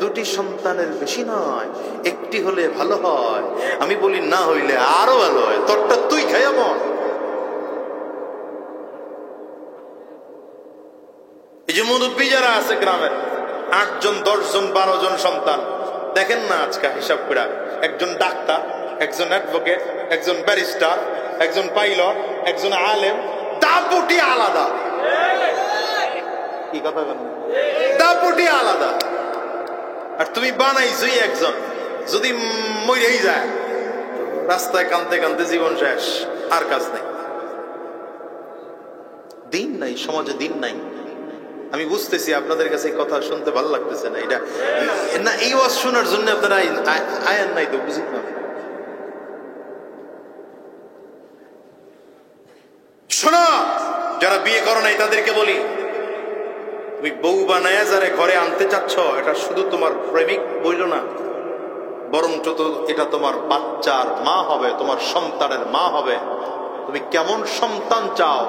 2টি সন্তানের বেশি নয়, 1টি হলে ভালো হয়। আমি বলি না হইলে আরো ভালো হয়, তোরটা তুই খাইয়া মন। এই যে মুরব্বী যারা আছে গ্রামের, 8 জন 10 জন 12 জন সন্তান, দেখেন না আজকাল হিসাব করে, একজন ডাক্তার, একজন অ্যাডভোকেট, একজন ব্যারিস্টার, একজন পাইলট, একজন আলেম, দাপুটি আলাদা। কি কথা বলেন? দাপুটি আলাদা। আর তুমি বানাইছই একজন, যদি মরেই যায় রাস্তায় কাঁদতে কাঁদতে জীবন শেষ, আর কাজ নেই, দিন নাই, সমাজে দিন নাই। আমি বুঝতেছি আপনাদের কাছে কথা শুনতে ভালো লাগতেছে না, এটা না, এই ওয়াজ শোনার জন্য আপনারা আয়ান নাই তো, বুঝি না? শোনো, যারা বিয়ে করো নাই তাদেরকে বলি, তুমি বউ বানায়া যারে ঘরে আনতে চাচ্ছ, এটা শুধু তোমার প্রেমিক বইল না, বরঞ্চ তো এটা তোমার বাচ্চার মা হবে, তোমার সন্তানের মা হবে। তুমি কেমন সন্তান চাও,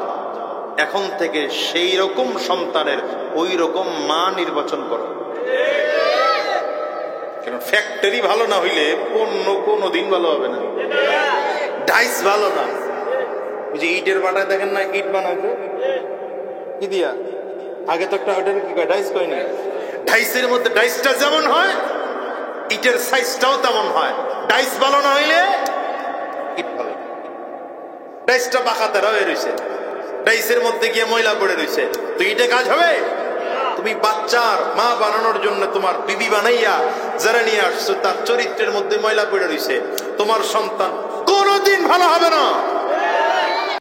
এখন থেকে সেই রকম সন্তানের ওই রকম মা নির্বাচন করো। কেন ফ্যাক্টরি ভালো না হইলে পণ্য কোনো দিন ভালো হবে না। ডাইস ভালো না, ওই যে ইটের বাটায় দেখেন না, ইট বানাইছে কি দিয়া, আগে তো একটা ওটার কি কয়, ডাইস কয় না, ডাইসের মধ্যে ডাইসটা যেমন হয় ইটের সাইজটাও তেমন হয়। ডাইস ভালো না হইলে ইট ভালো। ডাইসটা বাঁকাতে রয়ে রয়েছে, ডাইসের মধ্যে গিয়ে ময়লা পড়ে রয়েছে, তো ইটে কাজ হবে? তুমি বাচ্চার মা বানানোর জন্য তোমার বিবি বানাইয়া যারা নিয়ে আসছো, তার চরিত্রের মধ্যে ময়লা পড়ে রয়েছে, তোমার সন্তান কোনোদিন ভালো হবে না।